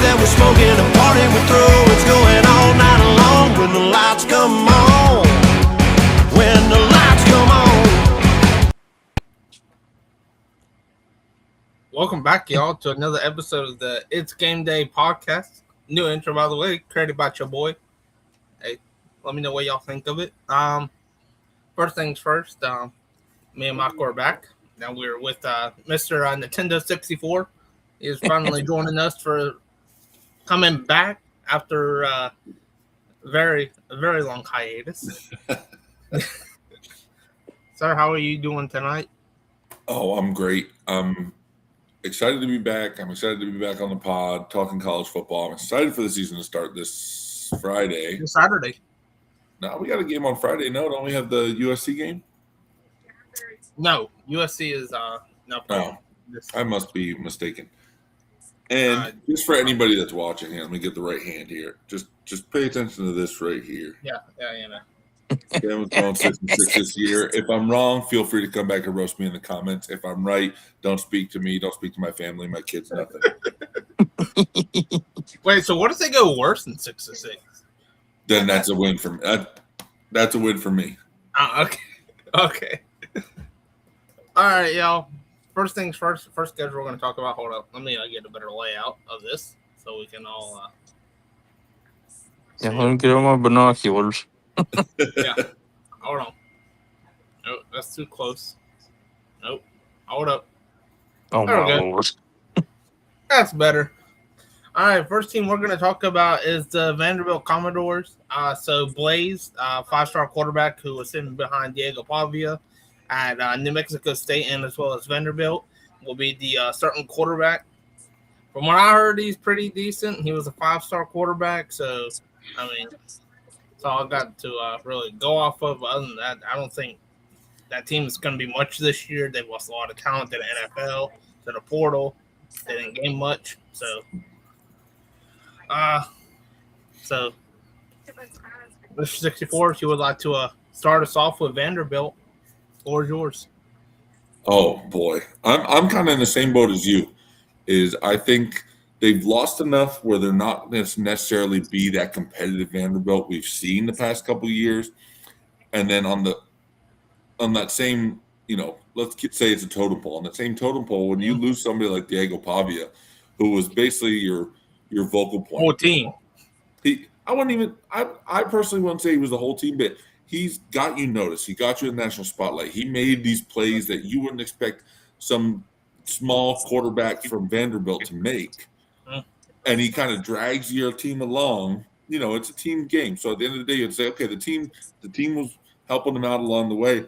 that we're smoking, a party we're through. It's going all night long when the lights come on. When the lights come on. Welcome back, y'all, to another episode of the It's Game Day podcast. New intro, by the way, created by your boy. Hey, let me know what y'all think of it. First things first, me and Mike are back. Now we're with Mr. Nintendo 64. He is finally joining us for coming back after a very long hiatus. Sir, how are you doing tonight? Oh, I'm great. I'm excited to be back. I'm excited to be back on the pod talking college football. I'm excited for the season to start this Friday. This Saturday. No, we got a game on Friday. No, don't we have the USC game? No, USC is no. Oh, I must be mistaken. And just for anybody that's watching here, let me get the right hand here. Just pay attention to this right here. Yeah. Game going 6-6 this year. If I'm wrong, feel free to come back and roast me in the comments. If I'm right, don't speak to me. Don't speak to my family, my kids, nothing. Wait, so what if they go worse than 6-6? Then that's a win for me. That's a win for me. Okay. All right, y'all. First things first. First schedule we're going to talk about. Hold up. Let me get a better layout of this so we can all. Yeah, let me get on my binoculars. Yeah. Hold on. Nope, that's too close. Nope. Hold up. Oh, There we my go. Lord. That's better. All right, first team we're going to talk about is the Vanderbilt Commodores. So Blaze, five-star quarterback who was sitting behind Diego Pavia at New Mexico State and as well as Vanderbilt, will be the starting quarterback. From what I heard, he's pretty decent. He was a five-star quarterback, so, I mean, that's all I got to really go off of. Other than that, I don't think that team is going to be much this year. They've lost a lot of talent to the NFL, to the portal. They didn't gain much, so Mr. 64, if you would like to start us off with Vanderbilt, floor is yours. Oh boy, I'm kind of in the same boat as you. Is I think they've lost enough where they're not necessarily be that competitive Vanderbilt we've seen the past couple of years. And then on that same, let's say it's a totem pole. On that same totem pole, when you lose somebody like Diego Pavia, who was basically your vocal point, Whole team. I personally wouldn't say he was the whole team, but he's got you noticed. He got you in the national spotlight. He made these plays that you wouldn't expect some small quarterback from Vanderbilt to make. And he kind of drags your team along. It's a team game. So at the end of the day, you'd say, okay, the team was helping them out along the way.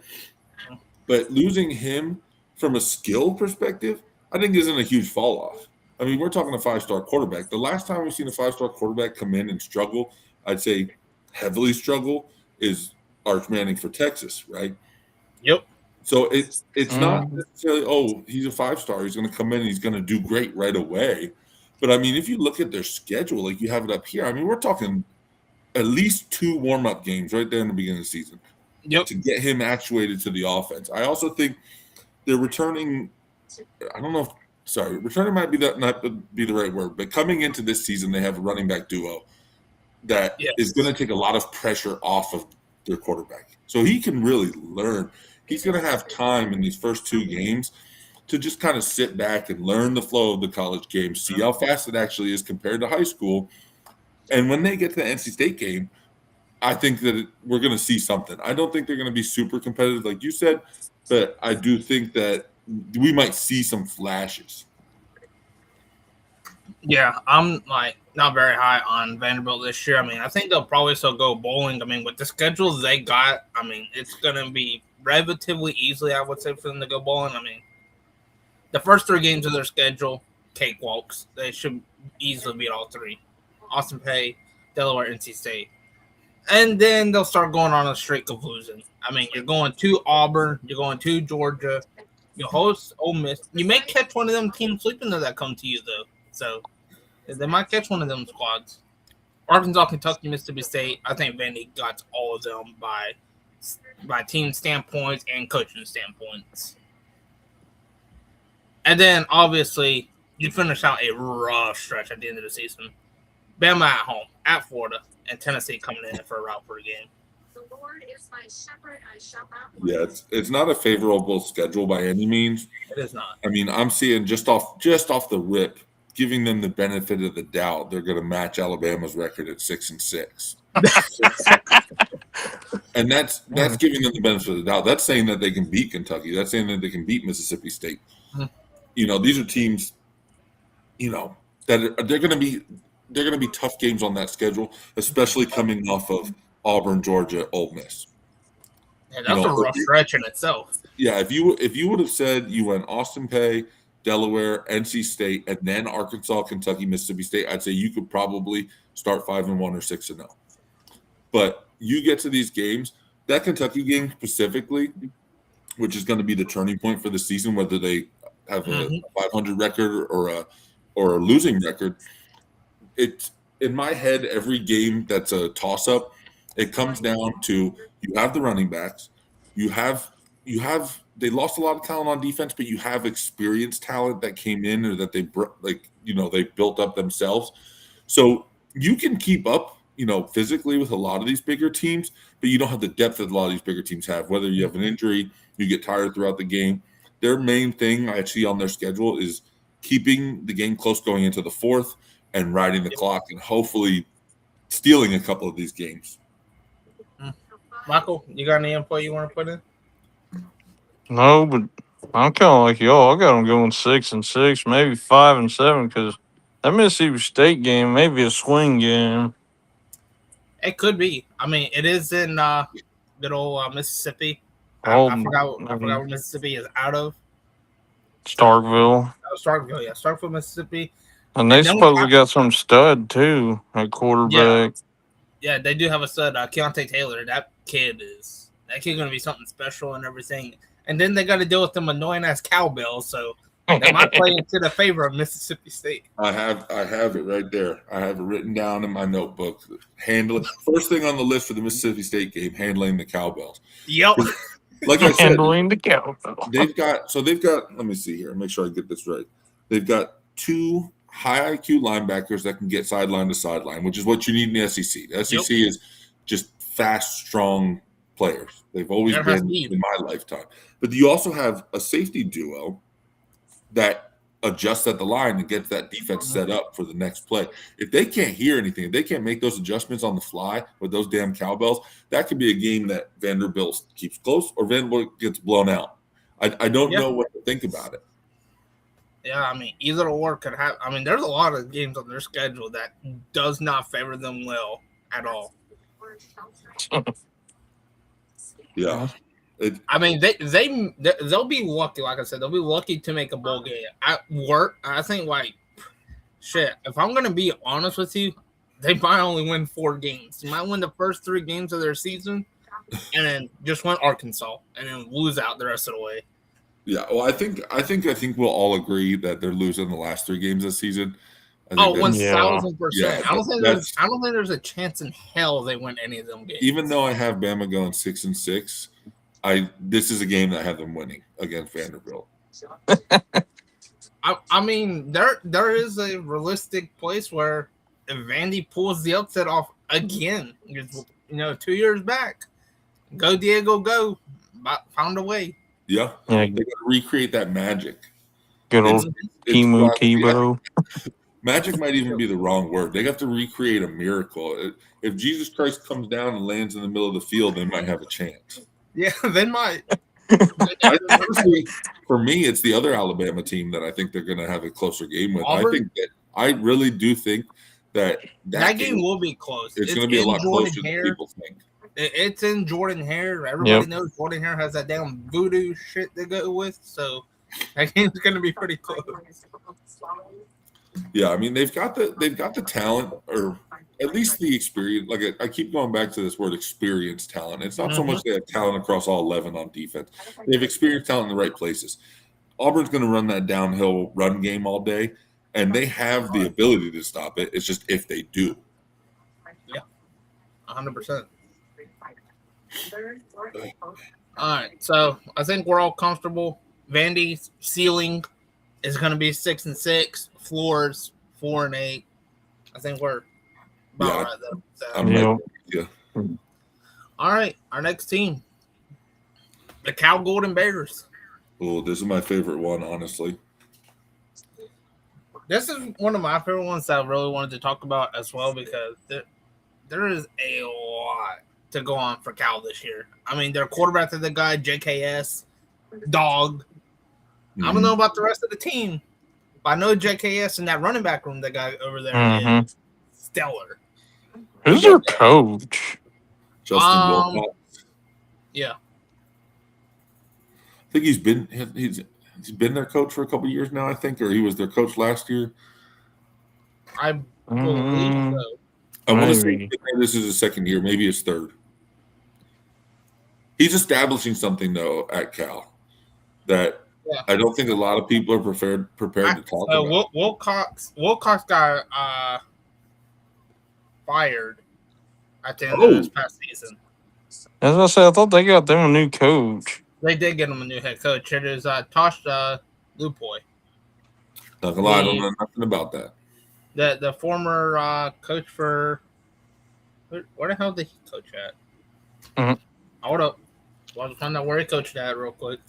But losing him from a skill perspective, I think isn't a huge fall off. I mean, we're talking a five-star quarterback. The last time we've seen a five-star quarterback come in and struggle, I'd say heavily struggle, is Arch Manning for Texas, right? Yep. So it's not necessarily, he's a five-star. He's going to come in and he's going to do great right away. But, I mean, if you look at their schedule, like you have it up here, I mean, we're talking at least 2 warm-up games right there in the beginning of the season to get him actuated to the offense. I also think they're returning – I don't know if – sorry, returning might be not be the right word, but coming into this season, they have a running back duo that is going to take a lot of pressure off of their quarterback. So he can really learn. He's going to have time in these first 2 games to just kind of sit back and learn the flow of the college game, see how fast it actually is compared to high school. And when they get to the NC State game, I think that we're going to see something. I don't think they're going to be super competitive like you said, but I do think that we might see some flashes. Yeah, I'm not very high on Vanderbilt this year. I mean, I think they'll probably still go bowling. I mean, with the schedules they got, I mean, it's going to be relatively easily, I would say, for them to go bowling. I mean, the first 3 games of their schedule, cakewalks. They should easily beat all 3. Austin Peay, Delaware, NC State. And then they'll start going on a streak of losing. I mean, you're going to Auburn. You're going to Georgia. You host Ole Miss. You may catch one of them teams sleeping that come to you, though. So they might catch one of them squads. Arkansas, Kentucky, Mississippi State. I think Vandy got all of them by team standpoints and coaching standpoints. And then, obviously, you finish out a rough stretch at the end of the season. Bama at home, at Florida, and Tennessee coming in for a route for a game. Yeah, it's not a favorable schedule by any means. It is not. I mean, I'm seeing just off the rip, giving them the benefit of the doubt, they're going to match Alabama's record at 6-6. And that's giving them the benefit of the doubt. That's saying that they can beat Kentucky. That's saying that they can beat Mississippi State. Mhm. These are teams, that they're going to be tough games on that schedule, especially coming off of Auburn, Georgia, Ole Miss. Yeah, that's a rough stretch in itself. Yeah, if you would have said you went Austin Peay, Delaware, NC State, and then Arkansas, Kentucky, Mississippi State, I'd say you could probably start 5-1 or 6-0. But you get to these games, that Kentucky game specifically, which is going to be the turning point for the season, whether they have a 500 record or a losing record. It's in my head, every game that's a toss-up, it comes down to you have the running backs, you have they lost a lot of talent on defense, but you have experienced talent that came in or that they built up themselves. So you can keep up, physically with a lot of these bigger teams, but you don't have the depth that a lot of these bigger teams have. Whether you have an injury, you get tired throughout the game. Their main thing I see on their schedule is keeping the game close going into the fourth and riding the clock and hopefully stealing a couple of these games. Michael, you got any info you want to put in? No, but I'm kind of like y'all. I got them going 6-6, maybe 5-7, because that Mississippi State game may be a swing game. It could be. I mean, it is in good old Mississippi. Oh, I forgot where Mississippi is out of. Starkville. Starkville, yeah. Starkville, Mississippi. And they supposedly got some stud, too, at quarterback. Yeah, they do have a stud, Keontae Taylor. That kid's going to be something special and everything. And then they got to deal with them annoying-ass cowbells, so that might play into the favor of Mississippi State. I have it right there. I have it written down in my notebook. First thing on the list for the Mississippi State game, handling the cowbells. Yep. Like I said, handling the cowbell. They've got. Let me see here. Make sure I get this right. They've got 2 high IQ linebackers that can get sideline to sideline, which is what you need in the SEC. The SEC is just fast, strong players. They've always been in my lifetime. But you also have a safety duo that adjusts at the line and gets that defense set up for the next play. If they can't hear anything, if they can't make those adjustments on the fly with those damn cowbells, that could be a game that Vanderbilt keeps close or Vanderbilt gets blown out. I don't know what to think about it. Yeah, I mean, either or could have. I mean, there's a lot of games on their schedule that does not favor them well at all. Yeah. I mean, they'll be lucky. Like I said, they'll be lucky to make a bowl game. I think, shit. If I'm gonna be honest with you, they might only win 4 games. They might win the first 3 games of their season, and then just win Arkansas, and then lose out the rest of the way. Yeah, well, I think we'll all agree that they're losing the last 3 games this season. 1,000%. Yeah, I don't think there's a chance in hell they win any of them games. Even though I have Bama going 6-6, this is a game that I have them winning against Vanderbilt. I mean, there is a realistic place where if Vandy pulls the upset off again, 2 years back, go Diego, go! Found a way. Yeah, they got to recreate that magic. Good old Tebow. Magic might even be the wrong word. They have to recreate a miracle. If Jesus Christ comes down and lands in the middle of the field, they might have a chance. Yeah, they might. For me, it's the other Alabama team that I think they're going to have a closer game with. Auburn? I really do think that game will be close. It's going to be a lot closer than people think. It's in Jordan-Hare. Everybody knows Jordan-Hare has that damn voodoo shit to go with, so that game's going to be pretty close. Yeah, I mean they've got the talent, or at least the experience. Like I keep going back to this word, experience talent. It's not so much they have talent across all 11 on defense. They have experienced talent in the right places. Auburn's going to run that downhill run game all day, and they have the ability to stop it. It's just if they do. Yeah, 100%. All right, so I think we're all comfortable. Vandy's ceiling is going to be 6-6. Floors 4-8. I think we're about right there. So. I'm right there. Yeah. All right, our next team, the Cal Golden Bears. Oh, this is my favorite one, honestly. This is one of my favorite ones that I really wanted to talk about as well because there is a lot to go on for Cal this year. I mean, their quarterback is the guy, JKS, dog. I don't know about the rest of the team, but I know JKS in that running back room, that guy over there is stellar. Who's their coach? Justin Wilcox. Yeah. I think he's been their coach for a couple of years now, I think, or he was their coach last year. I believe so. I want to say this is his second year, maybe his third. He's establishing something, though, at Cal that I don't think a lot of people are prepared to talk about. Wilcox got fired at the end of this past season. As I said, I thought they got them a new coach. They did get him a new head coach. It is Tosh Lupoy. Not gonna lie, I don't know nothing about that. The former coach for where the hell did he coach at? Hold up, I'll find out where he coached at real quick.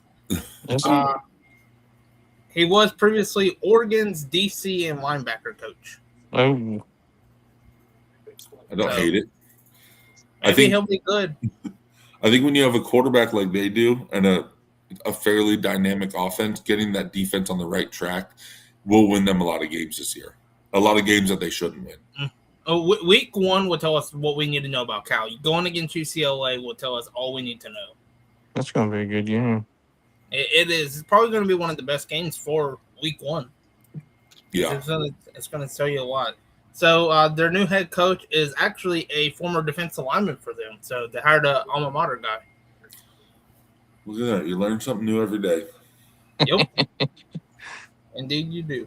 He was previously Oregon's DC and linebacker coach. Oh, I don't hate it. I think he'll be good. I think when you have a quarterback like they do and a fairly dynamic offense, getting that defense on the right track will win them a lot of games this year. A lot of games that they shouldn't win. Week 1 will tell us what we need to know about Cal. Going against UCLA will tell us all we need to know. That's going to be a good game. It is. It's probably going to be one of the best games for week 1. Yeah. It's going to tell you a lot. So their new head coach is actually a former defensive lineman for them. So they hired an alma mater guy. Look at that. You learn something new every day. Yep. Indeed you do.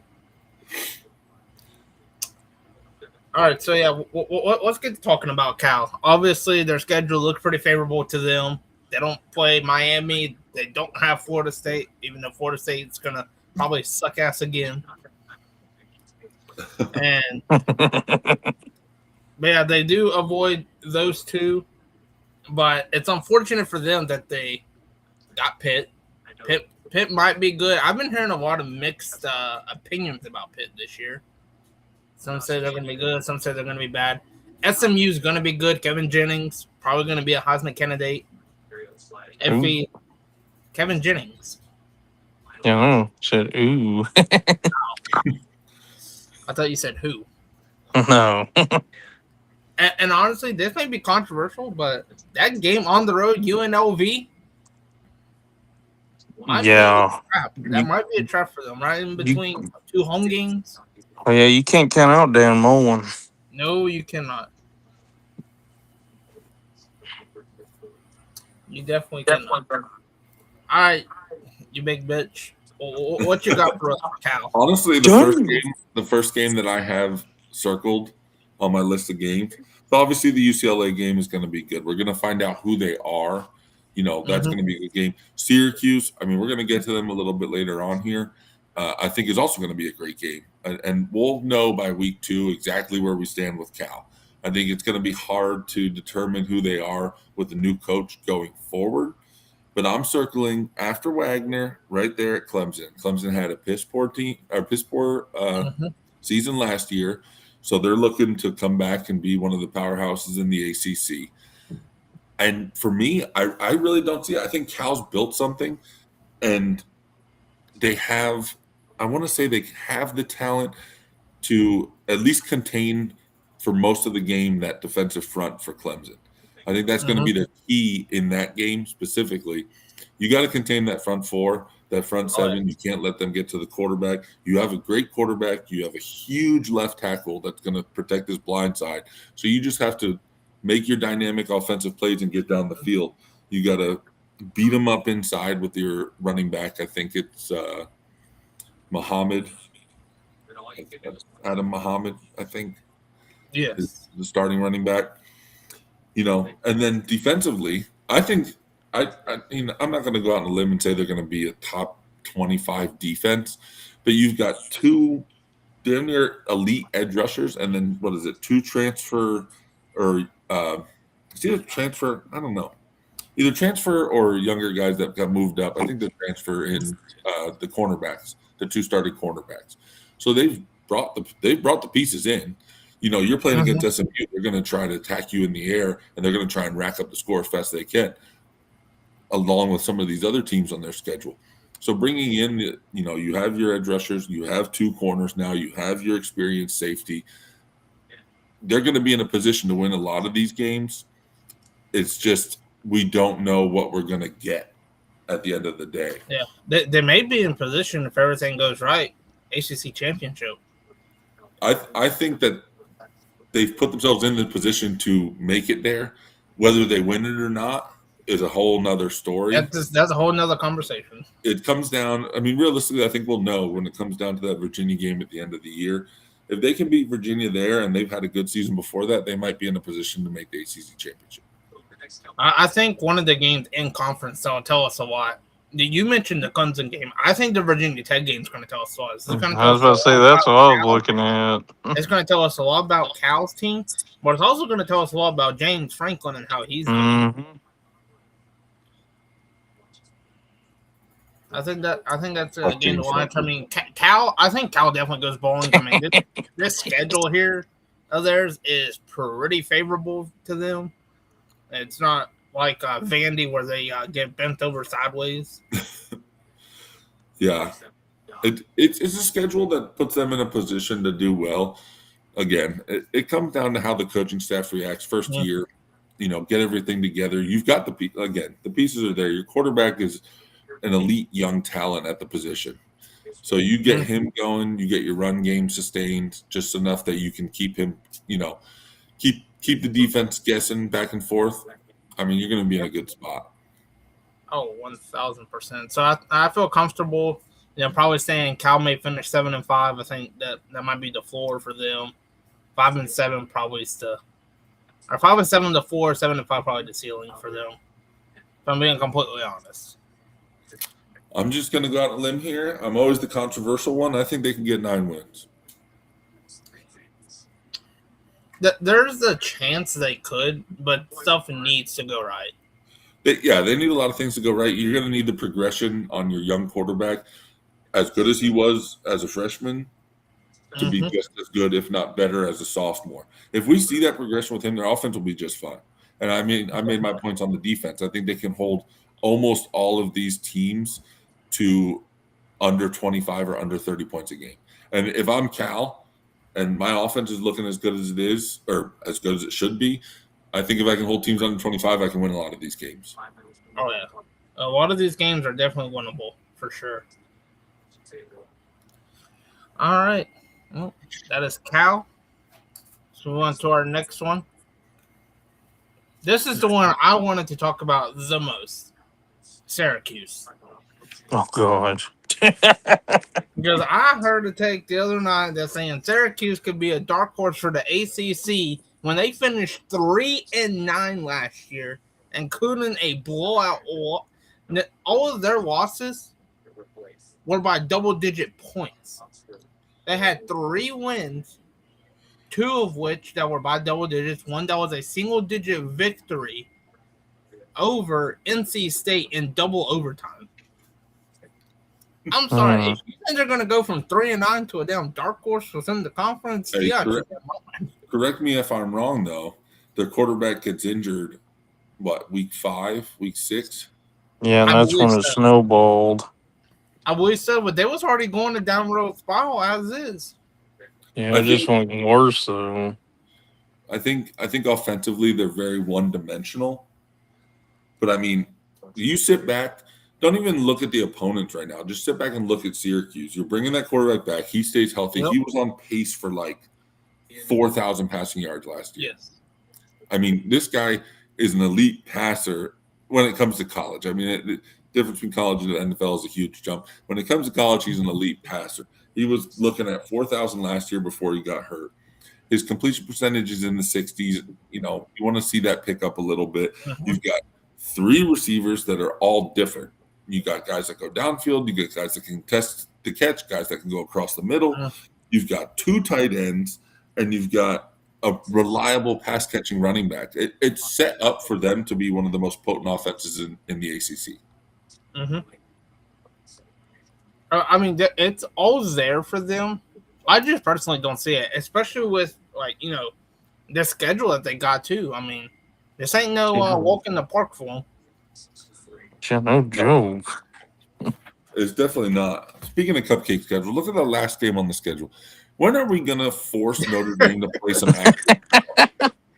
All right, so yeah, let's get to talking about Cal. Obviously, their schedule looks pretty favorable to them. They don't play Miami. They don't have Florida State, even though Florida State's going to probably suck ass again. And but yeah, they do avoid those two, but it's unfortunate for them that they got Pitt. Pitt might be good. I've been hearing a lot of mixed opinions about Pitt this year. Some say they're going to be good. Some say they're going to be bad. SMU is going to be good. Kevin Jennings probably going to be a Heisman candidate. Kevin Jennings. Yeah, I said ooh. I thought you said who. No. and honestly, this may be controversial, but that game on the road, UNLV, that might be a trap for them, right in between two home games. Oh yeah, you can't count out Dan Mullen. No, you cannot. You definitely cannot. All right, you big bitch. What you got for us, Cal? Honestly, the first game that I have circled on my list of games. So obviously, the UCLA game is going to be good. We're going to find out who they are. You know, that's going to be a good game. Syracuse, I mean, we're going to get to them a little bit later on here. I think is also going to be a great game. And we'll know by week 2 exactly where we stand with Cal. I think it's going to be hard to determine who they are with the new coach going forward. But I'm circling after Wagner right there at Clemson. Clemson had a piss poor season last year. So they're looking to come back and be one of the powerhouses in the ACC. And for me, I really don't see it. I think Cal's built something, and they have – I want to say they have the talent to at least contain for most of the game that defensive front for Clemson. I think that's going to be the key in that game specifically. You got to contain that front 4, that front 7. You can't let them get to the quarterback. You have a great quarterback. You have a huge left tackle that's going to protect his blind side. So you just have to make your dynamic offensive plays and get down the field. You got to beat them up inside with your running back. I think it's Muhammad. Adam Muhammad, I think. Yes. Is the starting running back. You know, and then defensively, I think I'm not going to go out on a limb and say they're going to be a top 25 defense, but you've got two damn near elite edge rushers, and then what is it? Two transfer or it's either transfer. I don't know, either transfer or younger guys that got moved up. I think the transfer in the cornerbacks, the two starting cornerbacks. So they've brought the pieces in. You know, you're playing against SMU. They're going to try to attack you in the air, and they're going to try and rack up the score as fast as they can, along with some of these other teams on their schedule. So bringing in, you know, you have your edge rushers, you have two corners now, you have your experienced safety. They're going to be in a position to win a lot of these games. It's just we don't know what we're going to get at the end of the day. Yeah, they may be in position if everything goes right. ACC championship. I think that they've put themselves in the position to make it there. Whether they win it or not is a whole nother story. That's a whole nother conversation. It comes down, I mean, realistically, I think we'll know when it comes down to that Virginia game at the end of the year. If they can beat Virginia there and they've had a good season before that, they might be in a position to make the ACC championship. I think one of the games in conference that'll tell us a lot. You mentioned the Clemson game. I think the Virginia Tech game is going to tell us a lot. I was about to say that's what I was looking at. It's going to tell us a lot about Cal's team, but it's also going to tell us a lot about James Franklin and how he's doing. Mm-hmm. I think that's a game to watch. I mean, Cal. I think Cal definitely goes bowling. I mean, this schedule here of theirs is pretty favorable to them. It's not like Vandy where they get bent over sideways. Yeah, it's a schedule that puts them in a position to do well. Again, it comes down to how the coaching staff reacts first year. You know, get everything together. You've got the pieces are there. Your quarterback is an elite young talent at the position. So you get him going, you get your run game sustained just enough that you can keep him, you know, keep the defense guessing back and forth. I mean, you're going to be in a good spot. Oh, 1,000%. So I feel comfortable, you know, probably saying Cal may finish 7-5. I think that might be the floor for them. 5-7 probably is or 5-7 to 4, 7-5 probably the ceiling for them. If I'm being completely honest. I'm just going to go out on a limb here. I'm always the controversial one. I think they can get 9 wins. There's a chance they could, but stuff needs to go right. They need a lot of things to go right. You're going to need the progression on your young quarterback, as good as he was as a freshman, to be just as good, if not better, as a sophomore. If we see that progression with him, their offense will be just fine. And I made my points on the defense. I think they can hold almost all of these teams to under 25 or under 30 points a game. And if I'm Cal and my offense is looking as good as it is, or as good as it should be, I think if I can hold teams under 25, I can win a lot of these games. Oh, yeah. A lot of these games are definitely winnable, for sure. All right. Well, that is Cal. So move on to our next one. This is the one I wanted to talk about the most. Syracuse. Oh, God. Because I heard a take the other night that's saying Syracuse could be a dark horse for the ACC when they finished 3-9 last year, including a blowout. All of their losses were by double-digit points. They had 3 wins, 2 of which that were by double digits. One that was a single-digit victory over NC State in double overtime. I'm sorry. If you think they're going to go from 3-9 to a damn dark horse within the conference, Hey, correct me if I'm wrong, though. Their quarterback gets injured, week 5, week 6? Yeah, and that's when it snowballed. I believe so, but they was already going a downward spiral as is. Yeah, it just went worse, though. I think offensively they're very one-dimensional. But, I mean, you sit back, don't even look at the opponents right now. Just sit back and look at Syracuse. You're bringing that quarterback back. He stays healthy. Yep. He was on pace for, 4,000 passing yards last year. Yes. I mean, this guy is an elite passer when it comes to college. I mean, the difference between college and the NFL is a huge jump. When it comes to college, he's an elite passer. He was looking at 4,000 last year before he got hurt. His completion percentage is in the 60s. You know, you want to see that pick up a little bit. You've got 3 receivers that are all different. You got guys that go downfield. You get guys that can test the catch, guys that can go across the middle. You've got 2 tight ends, and you've got a reliable pass catching running back. It's set up for them to be one of the most potent offenses in the ACC. Mm-hmm. I mean, it's all there for them. I just personally don't see it, especially with the schedule that they got too. I mean, this ain't no walk in the park for them. Yeah, no joke. It's definitely not. Speaking of cupcake schedule, look at the last game on the schedule. When are we going to force Notre Dame to play some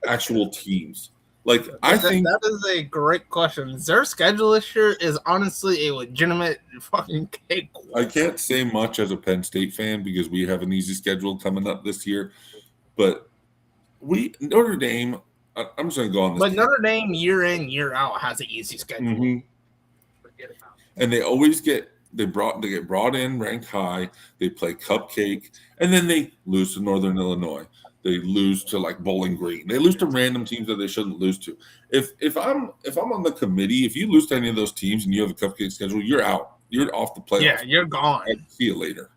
actual teams? Like, I think that is a great question. Their schedule this year is honestly a legitimate fucking cakewalk. I can't say much as a Penn State fan because we have an easy schedule coming up this year, but Notre Dame. I'm just going to go on this. But Notre Dame year in year out has an easy schedule, and they always get brought in ranked high. They play cupcake, and then they lose to Northern Illinois. They lose to like Bowling Green. They lose to random teams that they shouldn't lose to. If I'm on the committee, if you lose to any of those teams and you have a cupcake schedule, you're out. You're off the playoffs. Yeah, you're gone. See you later.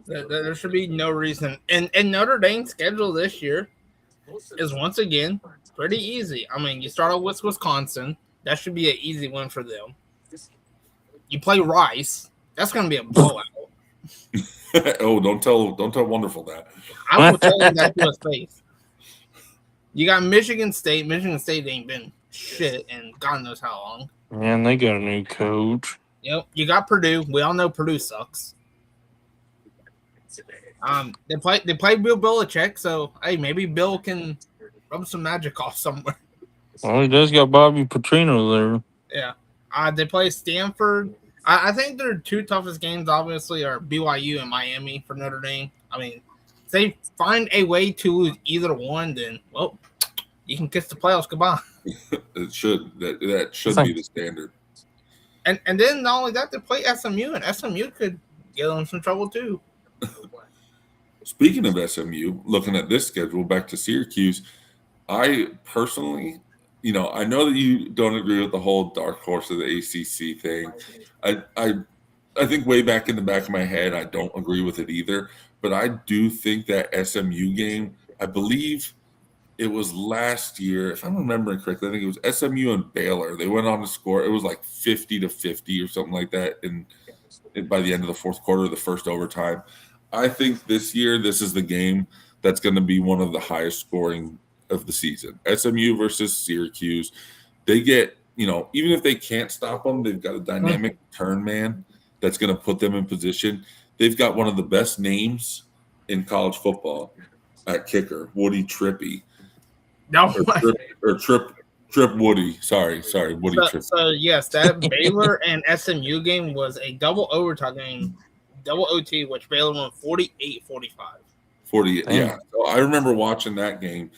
There should be no reason. And Notre Dame's schedule this year is once again pretty easy. I mean, you start out with Wisconsin. That should be an easy win for them. You play Rice. That's going to be a blowout. Oh, don't tell Wonderful that. I will tell you that to his face. You got Michigan State. Michigan State ain't been shit in God knows how long. Man, they got a new coach. Yep. You got Purdue. We all know Purdue sucks. They play Bill Belichick, so hey, maybe Bill can rub some magic off somewhere. Well, he does got Bobby Petrino there. Yeah. They play Stanford. I think their 2 toughest games, obviously, are BYU and Miami for Notre Dame. I mean, if they find a way to lose either one, then, well, you can kiss the playoffs goodbye. It should. That should be the standard. And then not only that, they play SMU, and SMU could get in some trouble too. Speaking of SMU, looking at this schedule, back to Syracuse, I personally, I know that you don't agree with the whole dark horse of the ACC thing. I think way back in the back of my head, I don't agree with it either. But I do think that SMU game, I believe it was last year, if I'm remembering correctly, I think it was SMU and Baylor. They went on to score. It was like 50-50 or something like that by the end of the fourth quarter, the first overtime. I think this year, this is the game that's going to be one of the highest scoring of the season. SMU versus Syracuse. They get, even if they can't stop them, they've got a dynamic turn man that's going to put them in position. They've got one of the best names in college football at kicker, Woody Trippy. No, Trip Woody. Sorry, Woody Trippy. So yes, that Baylor and SMU game was a double overtime game, double OT, which Baylor won 48-45. 48, yeah. So I remember watching that game.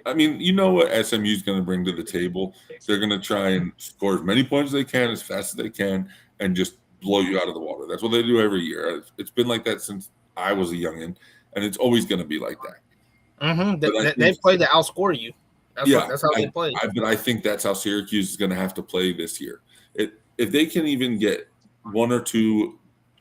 I mean, you know what SMU is going to bring to the table. They're going to try and score as many points as they can, as fast as they can, and just blow you out of the water. That's what they do every year. It's been like that since I was a youngin', and it's always going to be like that. Mm-hmm. They play to outscore you. That's how they play. But I think that's how Syracuse is going to have to play this year. If they can even get 1 or 2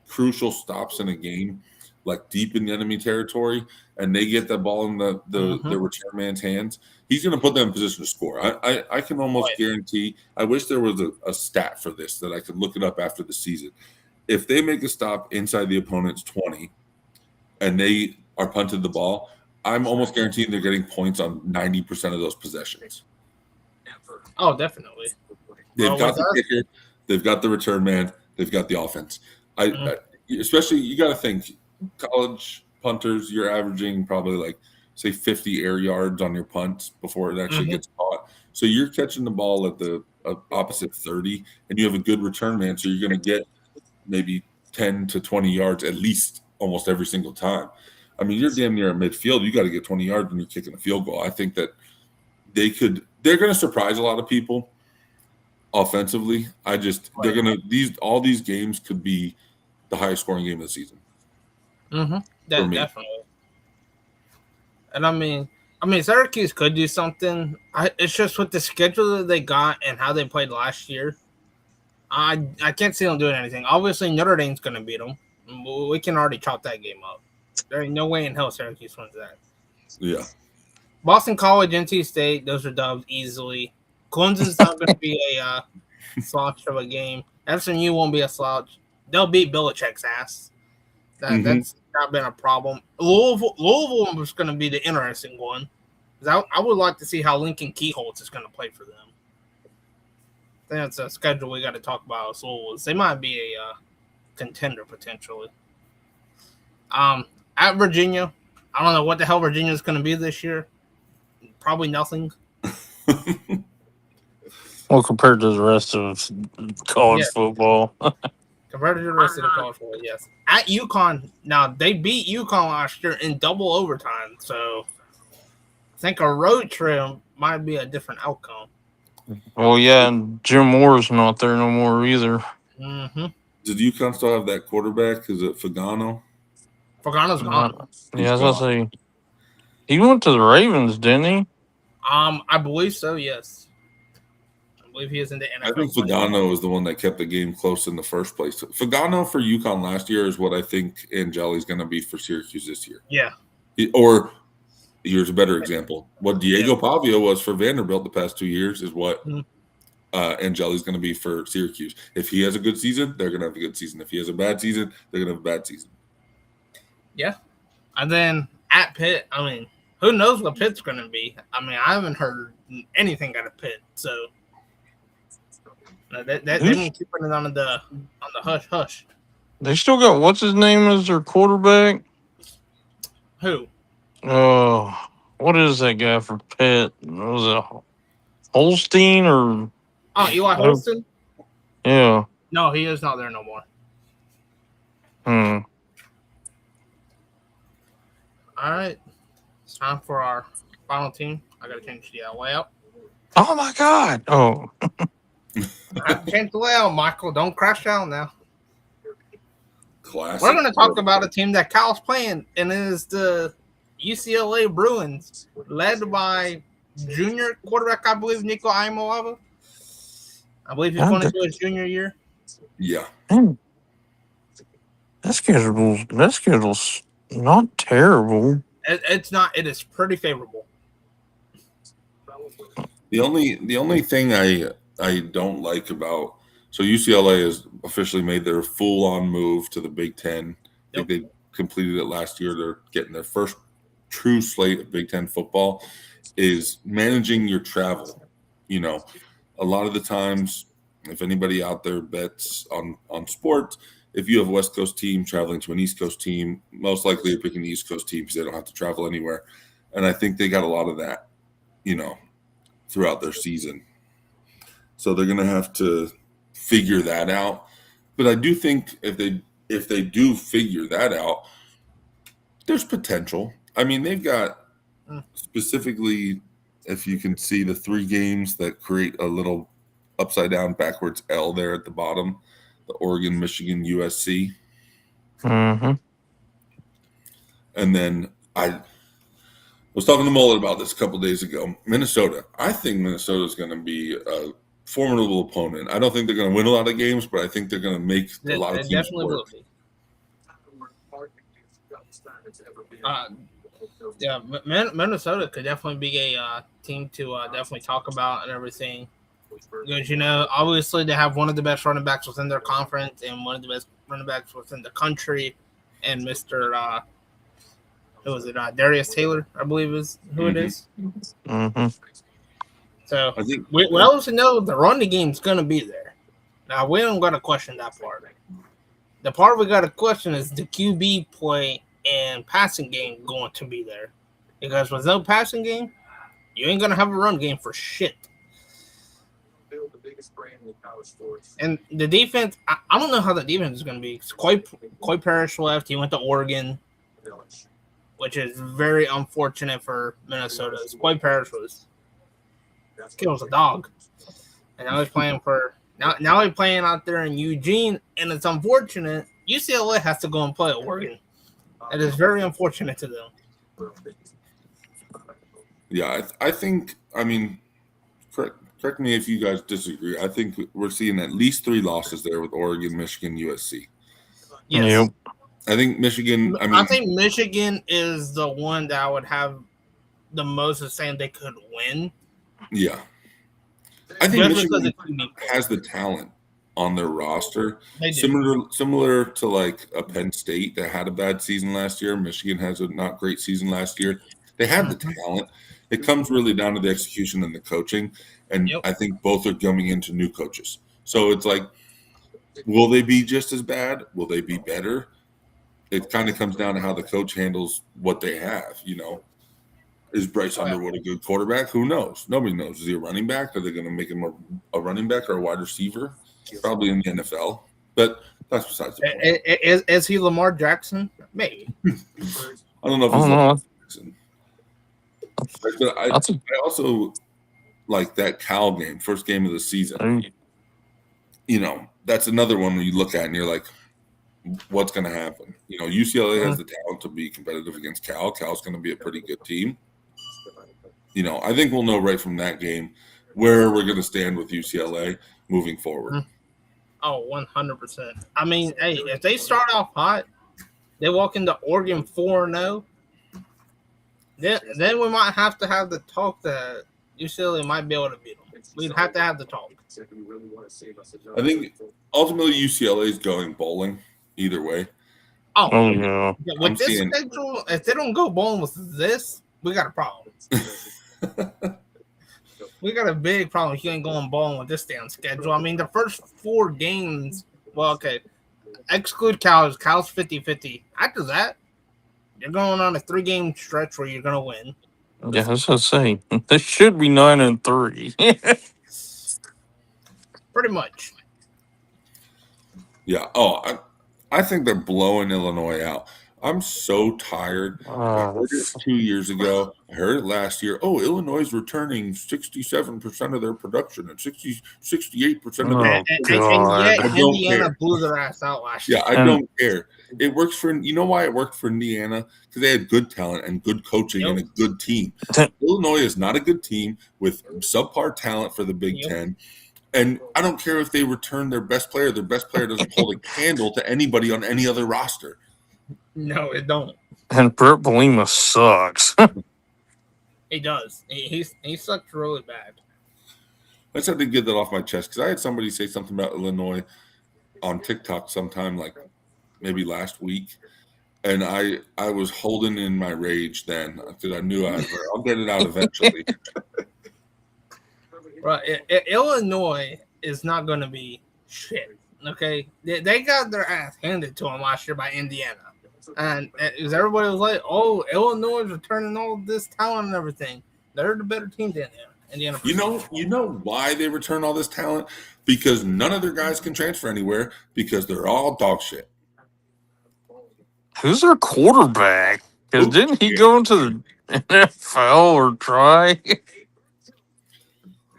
crucial stops in a game, like deep in the enemy territory, and they get the ball in the return man's hands, he's going to put them in position to score. I can almost guarantee. I wish there was a stat for this that I could look it up after the season. If they make a stop inside the opponent's 20 and they are punted the ball, I'm almost guaranteeing they're getting points on 90% of those possessions. Oh, definitely. They've got the kicker, they've got the return man, they've got the offense. Especially, you got to think, college punters, you're averaging probably like, say, 50 air yards on your punt before it actually gets caught. So you're catching the ball at the opposite 30, and you have a good return man, so you're going to get maybe 10 to 20 yards at least almost every single time. I mean, you're damn near a midfield. You got to get 20 yards when you're kicking a field goal. I think that they're going to surprise a lot of people offensively. All these games could be the highest scoring game of the season. Definitely. And I mean, Syracuse could do something. It's just with the schedule that they got and how they played last year. I can't see them doing anything. Obviously, Notre Dame's going to beat them. We can already chalk that game up. There ain't no way in hell Syracuse wins that. Yeah. Boston College, NC State, those are dubs easily. Clemson's not going to be a slouch of a game. FSU won't be a slouch. They'll beat Belichick's ass. That's not been a problem. Louisville is going to be the interesting one. I would like to see how Lincoln Keyholtz is going to play for them. I think that's a schedule we got to talk about. So they might be a contender potentially. At Virginia, I don't know what the hell Virginia is going to be this year. Probably nothing. Well, compared to the rest of college football. Compared to the rest of the college football, yes. At UConn, now they beat UConn last year in double overtime, so I think a road trip might be a different outcome. Well, yeah, and Jim Moore's not there no more either. Mm-hmm. Did UConn still have that quarterback? Is it Fagano? Fagano's gone. Yeah, I was gonna say he went to the Ravens, didn't he? I believe so. Yes, I believe he is in the NFL. I think Fagano was the one that kept the game close in the first place. Fagano for UConn last year is what I think Angeli's going to be for Syracuse this year. Yeah. Or here's a better example. What Diego Pavia was for Vanderbilt the past 2 years is what Angeli's going to be for Syracuse. If he has a good season, they're going to have a good season. If he has a bad season, they're going to have a bad season. Yeah. And then at Pitt, I mean, who knows what Pitt's going to be? I mean, I haven't heard anything out of Pitt, so they've been keeping it on the hush hush. They still got what's his name as their quarterback? Who? Oh, what is that guy for Pitt? Was it Holstein or? Oh, Eli Holston? Yeah. No, he is not there no more. All right. It's time for our final team. I got to change the layout. Oh, my God. Oh. I have to change the layout, Michael. Don't crash out now. Classic. We're going to talk about a team that Cal's playing, and it is the UCLA Bruins, led by junior quarterback, I believe, Nico Imolava. I believe he's going into his junior year. Yeah. Man, that schedule's not terrible. It's not. It is pretty favorable. The only thing I don't like about UCLA has officially made their full-on move to the Big Ten. I think they completed it last year. They're getting their first true slate of Big Ten football. Is managing your travel. You know, a lot of the times, if anybody out there bets on sports, if you have a West Coast team traveling to an East Coast team, most likely you're picking the East Coast team because they don't have to travel anywhere. And I think they got a lot of that, you know, throughout their season. So they're going to have to figure that out. But I do think if they do figure that out, there's potential. I mean, they've got specifically, if you can see the 3 games that create a little upside down backwards L there at the bottom, the Oregon, Michigan, USC. Mm-hmm. And then I was talking to Mullet about this a couple days ago. Minnesota. I think Minnesota is going to be a formidable opponent. I don't think they're going to win a lot of games, but I think they're going to make a lot of teams work. Yeah, Minnesota could definitely be a team to definitely talk about and everything. Because, you know, obviously they have one of the best running backs within their conference and one of the best running backs within the country. And Mr. Who was it? Darius Taylor, I believe is who it is. Mm-hmm. So we also know the running game's going to be there. Now, we don't got to question that part. The part we got to question is the QB play and passing game going to be there. Because with no passing game, you ain't going to have a run game for shit. And the defense, I don't know how the defense is going to be. Coy Parrish left. He went to Oregon, which is very unfortunate for Minnesota. Coy Parrish kills a dog, and now he's playing for now he's playing out there in Eugene, and it's unfortunate. UCLA has to go and play at Oregon. It is very unfortunate to them. Yeah, I think. I mean, correct correct me if you guys disagree. I think we're seeing at least 3 losses there with Oregon, Michigan, USC. Yes. Yep. I think Michigan. I think Michigan is the one that I would have the most of saying they could win. Yeah. I think Just because Michigan it's unique. has the talent on their roster. They do. Similar to like a Penn State that had a bad season last year. Michigan has a not great season last year. They have the talent. It comes really down to the execution and the coaching. And Yep. I think both are coming into new coaches. So it's like, will they be just as bad? Will they be better? It kind of comes down to how the coach handles what they have, you know. Is Bryce Underwood a good quarterback? Who knows? Nobody knows. Is he a running back? Are they going to make him a running back or a wide receiver? Probably in the NFL. But that's besides the point. Is he Lamar Jackson? Maybe. I don't know if I he's don't know. Lamar Jackson. But I also like that Cal game, first game of the season. You know, that's another one where you look at and you're like, what's going to happen? You know, UCLA has the talent to be competitive against Cal. Cal's going to be a pretty good team. You know, I think we'll know right from that game where we're going to stand with UCLA moving forward. Oh, 100%. I mean, hey, if they start off hot, they walk into Oregon 4-0, then we might have to have the talk that UCLA might be able to beat them. We'd have to have the talk. I think ultimately UCLA is going bowling either way. Oh, yeah. With this schedule, if they don't go bowling with this, we got a problem. We got a big problem if you ain't going bowling with this damn schedule. I mean, the first 4 games, well, okay, exclude Cal's 50-50. After that, you're going on a 3-game stretch where you're going to win. Yeah, that's what I'm saying. This should be 9-3. Pretty much. Yeah. Oh, I think they're blowing Illinois out. I'm so tired. I heard it 2 years ago. I heard it last year. Oh, Illinois is returning 67% of their production and 68% of their And I don't Indiana care. blew their ass out last year. Yeah, I don't care. It works for, you know why it worked for Indiana? Because they had good talent and good coaching and a good team. Illinois is not a good team with subpar talent for the Big Ten. And I don't care if they return their best player. Their best player doesn't hold a candle to anybody on any other roster. No, it don't. And Brett Bielema sucks. He does. He sucks really bad. I just had to get that off my chest because I had somebody say something about Illinois on TikTok sometime, like maybe last week, and I was holding in my rage then because I knew I'll get it out eventually. Right, Illinois is not going to be shit. Okay, they got their ass handed to them last year by Indiana, and as everybody was like, "Oh, Illinois is returning all this talent and everything. They're the better team than Indiana." You know why they return all this talent? Because none of their guys can transfer anywhere because they're all dog shit. Who's their quarterback? Because didn't he go into the NFL or try?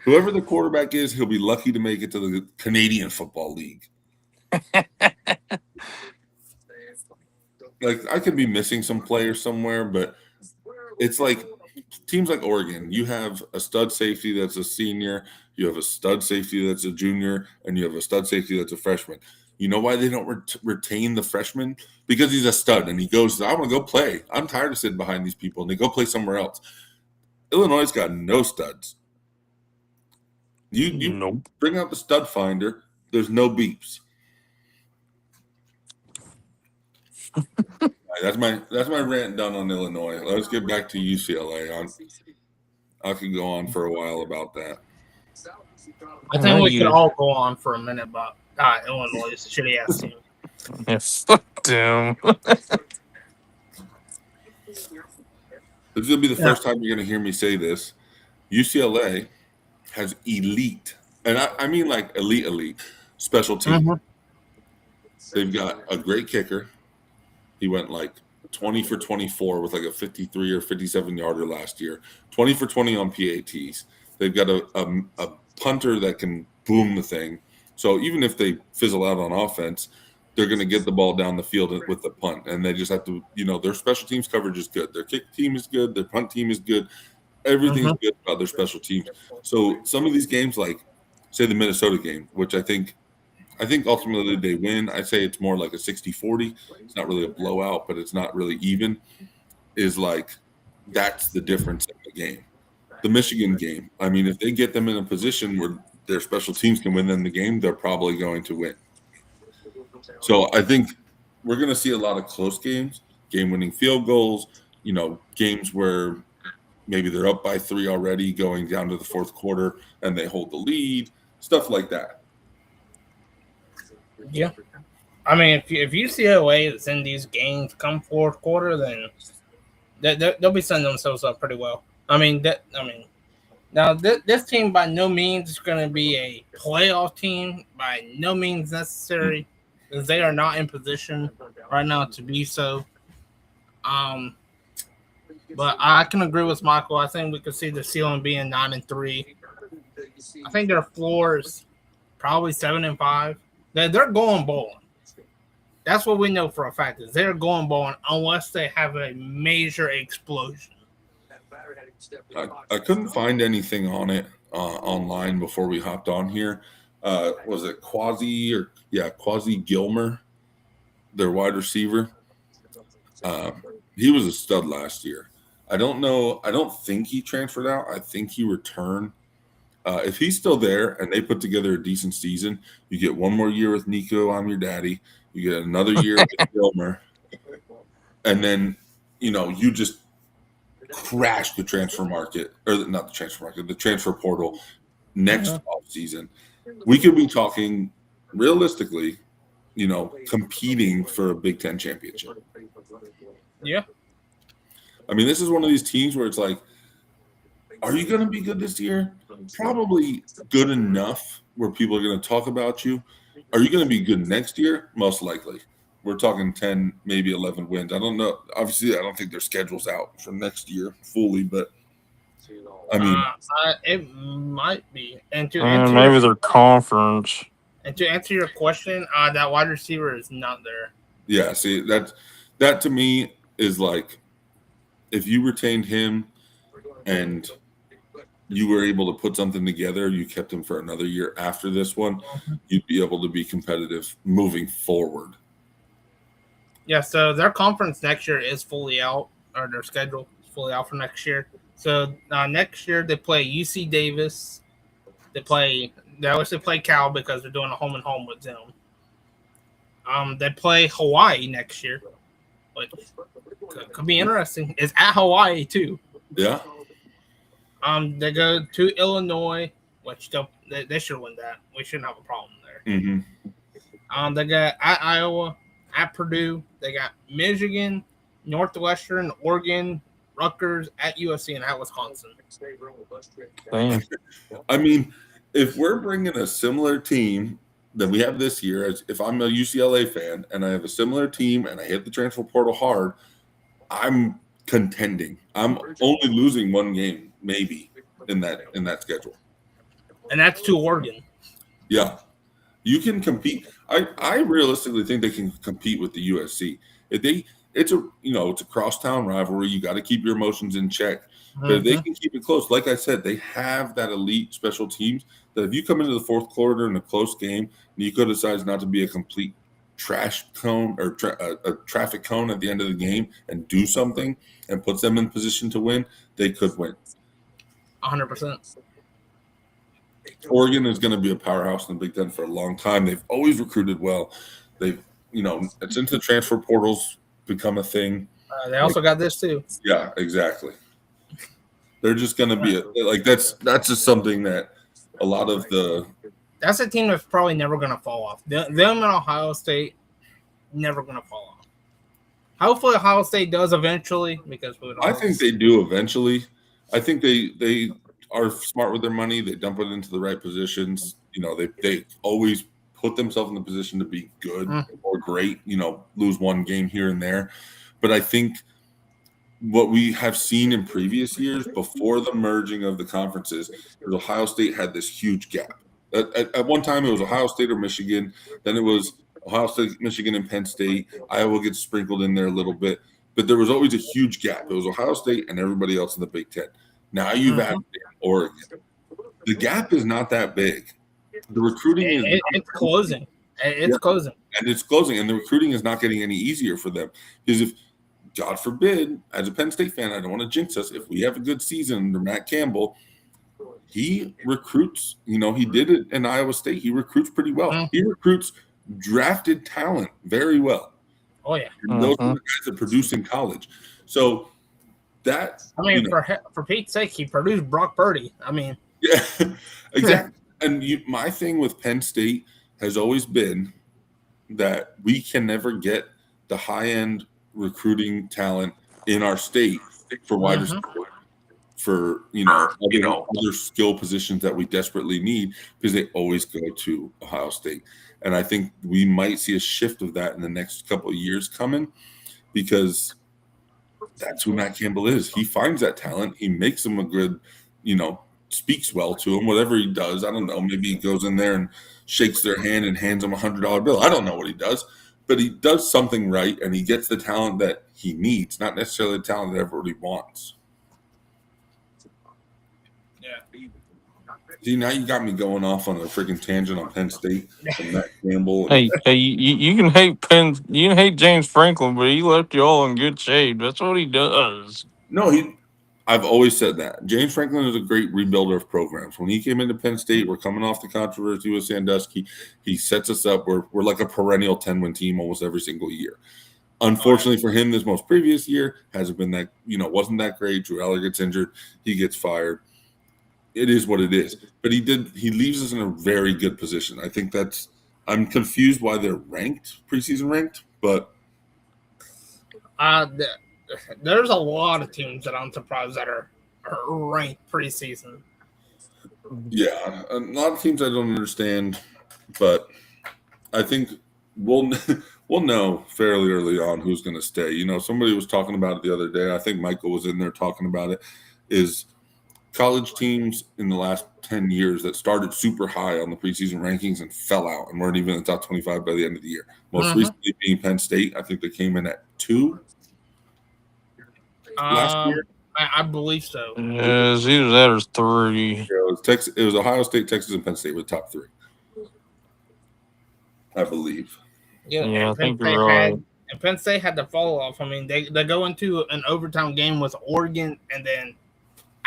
Whoever the quarterback is, he'll be lucky to make it to the Canadian Football League. Like, I could be missing some players somewhere, but it's like teams like Oregon. You have a stud safety that's a senior, you have a stud safety that's a junior, and you have a stud safety that's a freshman. You know why they don't retain the freshman? Because he's a stud, and he goes, I want to go play. I'm tired of sitting behind these people, and they go play somewhere else. Illinois' got no studs. You Nope. bring out the stud finder, there's no beeps. That's my rant done on Illinois. Let's get back to UCLA. I could go on for a while about that. I think we could all go on for a minute about Illinois' shitty ass team. Yeah, fuck them. This is gonna be the first time you're gonna hear me say this. UCLA has elite, and I mean like elite special team. Mm-hmm. They've got a great kicker. He went like 20 for 24 with like a 53 or 57 yarder last year. 20 for 20 on PATs. They've got a punter that can boom the thing. So even if they fizzle out on offense, they're going to get the ball down the field with the punt. And they just have to, their special teams coverage is good. Their kick team is good. Their punt team is good. Everything's good about their special teams. So some of these games, like say the Minnesota game, which I think ultimately they win. I say it's more like a 60-40. It's not really a blowout, but it's not really even. Is like that's the difference in the game. The Michigan game, I mean, if they get them in a position where their special teams can win them the game, they're probably going to win. So I think we're going to see a lot of close games, game-winning field goals, games where maybe they're up by 3 already going down to the fourth quarter and they hold the lead, stuff like that. Yeah. I mean, if UCLA is in these games come fourth quarter, then they'll be setting themselves up pretty well. Now this team by no means is going to be a playoff team, by no means necessary, because they are not in position right now to be so. But I can agree with Michael. I think we could see the ceiling being 9-3. I think their floor is probably 7-5. They're going bowling. That's what we know for a fact, is they're going bowling unless they have a major explosion. I couldn't find anything on it online before we hopped on here. Was it Quasi Gilmer, their wide receiver? He was a stud last year. I don't know. I don't think he transferred out. I think he returned. If he's still there and they put together a decent season, you get one more year with Nico, I'm your daddy. You get another year with Gilmer. And then, you just crash the transfer market, or not the transfer market, the transfer portal next offseason. We could be talking realistically, competing for a Big Ten championship. Yeah. I mean, this is one of these teams where it's like, are you going to be good this year? Probably good enough where people are going to talk about you. Are you going to be good next year? Most likely. We're talking 10, maybe 11 wins. I don't know. Obviously, I don't think their schedule's out for next year fully, but I mean, it might be. And maybe their conference. And to answer your question, that wide receiver is not there. Yeah, see, that to me is like, if you retained him and you were able to put something together, you kept him for another year after this one, you'd be able to be competitive moving forward. Yeah, so their conference next year is fully out, or their schedule is fully out for next year. So next year they play UC Davis. They obviously play Cal because they're doing a home and home with them. They play Hawaii next year, which could be interesting. It's at Hawaii too. Yeah. They go to Illinois, which they should win that. We shouldn't have a problem there. Mm-hmm. They got at Iowa, at Purdue. They got Michigan, Northwestern, Oregon, Rutgers, at USC, and at Wisconsin. Damn. I mean, if we're bringing a similar team that we have this year, as if I'm a UCLA fan and I have a similar team and I hit the transfer portal hard, I'm contending. I'm only losing one game, maybe, in that schedule. And that's to Oregon. Yeah. You can compete. I realistically think they can compete with the USC. It's a crosstown rivalry. You got to keep your emotions in check. But if they can keep it close, like I said, they have that elite special teams that if you come into the fourth quarter in a close game and Nico decides not to be a complete trash cone or a traffic cone at the end of the game and do something and puts them in position to win, they could win. 100%. Oregon is going to be a powerhouse in the Big Ten for a long time. They've always recruited well. They've, since the transfer portals become a thing. They also got this too. Yeah, exactly. They're just going to be that's just something that a lot of that's a team that's probably never going to fall off. Them and Ohio State, never going to fall off. Hopefully Ohio State does eventually, because I think they do eventually. I think they are smart with their money. They dump it into the right positions. They always put themselves in the position to be good or great, lose one game here and there. But I think what we have seen in previous years before the merging of the conferences is Ohio State had this huge gap. At one time, it was Ohio State or Michigan. Then it was Ohio State, Michigan, and Penn State. Iowa gets sprinkled in there a little bit. But there was always a huge gap. It was Ohio State and everybody else in the Big Ten. Now you've added Oregon. The gap is not that big. The recruiting is It's closing. It's closing. and it's closing, and the recruiting is not getting any easier for them. Because if, God forbid, as a Penn State fan, I don't want to jinx us, if we have a good season under Matt Campbell, he recruits, he did it in Iowa State. He recruits pretty well. He recruits drafted talent very well. Oh, yeah. And those are the guys that produce in college. So that, for Pete's sake, he produced Brock Purdy. yeah, exactly. And my thing with Penn State has always been that we can never get the high-end recruiting talent in our state for wide receiver, for other skill positions that we desperately need, because they always go to Ohio State. And I think we might see a shift of that in the next couple of years coming, because that's who Matt Campbell is. He finds that talent. He makes them a good, speaks well to him, whatever he does. I don't know. Maybe he goes in there and shakes their hand and hands them $100 bill. I don't know what he does, but he does something right, and he gets the talent that he needs, not necessarily the talent that everybody wants. Yeah. See, now you got me going off on a freaking tangent on Penn State and Matt Campbell. Hey, you can hate James Franklin, but he left you all in good shape. That's what he does. No, I've always said that. James Franklin is a great rebuilder of programs. When he came into Penn State, we're coming off the controversy with Sandusky. He sets us up. We're like a perennial 10-win team almost every single year. Unfortunately for him, this most previous year hasn't been that, wasn't that great. Drew Aller gets injured. He gets fired. It is what it is. But he leaves us in a very good position. I think I'm confused why they're preseason ranked, but there's a lot of teams that I'm surprised that are ranked preseason. Yeah, a lot of teams I don't understand, but I think we'll know fairly early on who's going to stay. Somebody was talking about it the other day. I think Michael was in there talking about it, is college teams in the last 10 years that started super high on the preseason rankings and fell out and weren't even in the top 25 by the end of the year. Most recently being Penn State. I think they came in at 2 last year. I believe so. Yeah, it's either that or 3. Yeah, it was Ohio State, Texas, and Penn State were the top 3. I believe. Yeah, I think you're right. And Penn State had to fall off. They go into an overtime game with Oregon, and then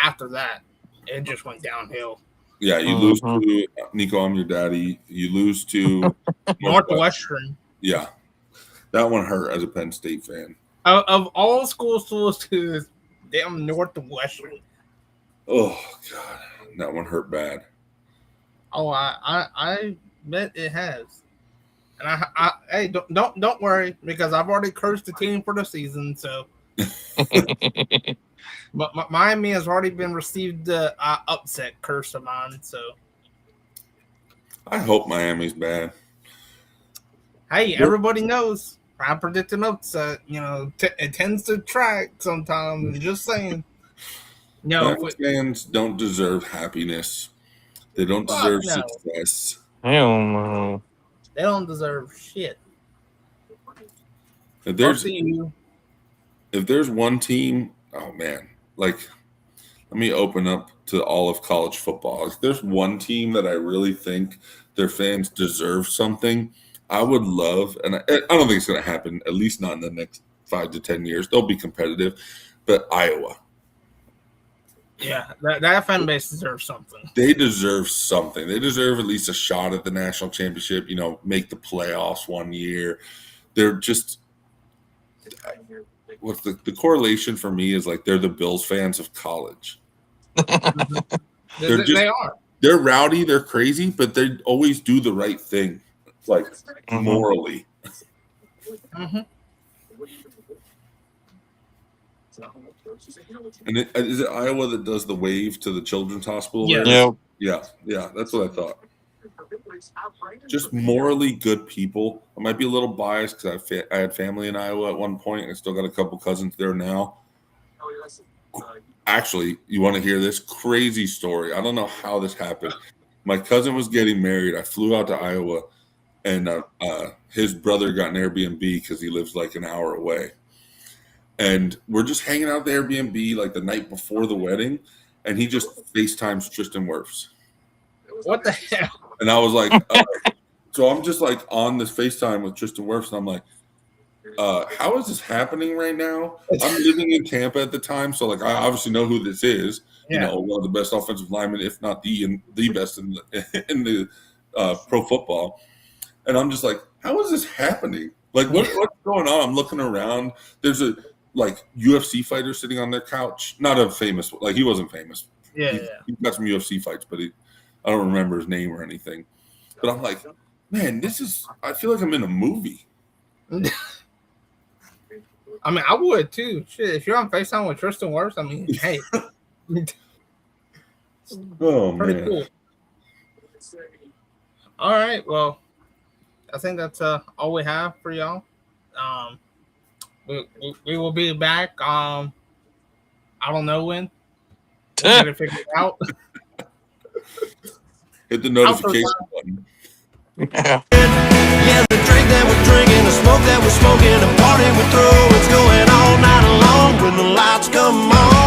after that, it just went downhill. Yeah, you lose to Nico, I'm your daddy. You lose to Northwestern. Yeah, that one hurt as a Penn State fan. Of all schools to lose to this damn Northwestern. Oh God, that one hurt bad. Oh, I bet it has. And hey, don't worry, because I've already cursed the team for the season. So, but Miami has already been received the upset curse of mine. So, I hope Miami's bad. Hey, everybody knows I predict an upset. It tends to track sometimes. Just saying. No, fans don't deserve happiness. They don't deserve success. Hell no. They don't deserve shit. If there's one team, oh man, let me open up to all of college football. If there's one team that I really think their fans deserve something, I would love, and I don't think it's going to happen, at least not in the next 5 to 10 years. They'll be competitive, but Iowa. Yeah, that fan base deserves something. They deserve something. They deserve at least a shot at the national championship, make the playoffs one year. They're just – what's the correlation for me is they're the Bills fans of college. They are. They're rowdy, they're crazy, but they always do the right thing, morally. Mm-hmm. And is it Iowa that does the wave to the children's hospital? Yeah. Yeah, that's what I thought. Just morally good people. I might be a little biased because I had family in Iowa at one point, and I still got a couple cousins there now. Actually, you want to hear this crazy story? I don't know how this happened. My cousin was getting married. I flew out to Iowa, and his brother got an Airbnb because he lives an hour away. And we're just hanging out at the Airbnb the night before the wedding. and he just FaceTimes Tristan Wirfs. What the hell? And I was like, so I'm just like on this FaceTime with Tristan Wirfs, and I'm like, how is this happening right now? I'm living in Tampa at the time, so like I obviously know who this is. Yeah. You know, one of the best offensive linemen, if not the best in the pro football. And I'm just like, how is this happening? Like, what's going on? I'm looking around. There's a like UFC fighter sitting on their couch. Not a famous, like he wasn't famous. Yeah, He's got some UFC fights, but I don't remember his name or anything. But I'm like, man, I feel like I'm in a movie. I mean, I would too. Shit, if you're on FaceTime with Tristan Wirfs, I mean, hey. Oh, Pretty man. cool. All right, well, I think that's all we have for y'all. We will be back. I don't know when. We'll get it figured out. Hit the notification button. Yeah. Yeah, the drink that we're drinking, the smoke that we're smoking, the party we're through, it's going all night long when the lights come on.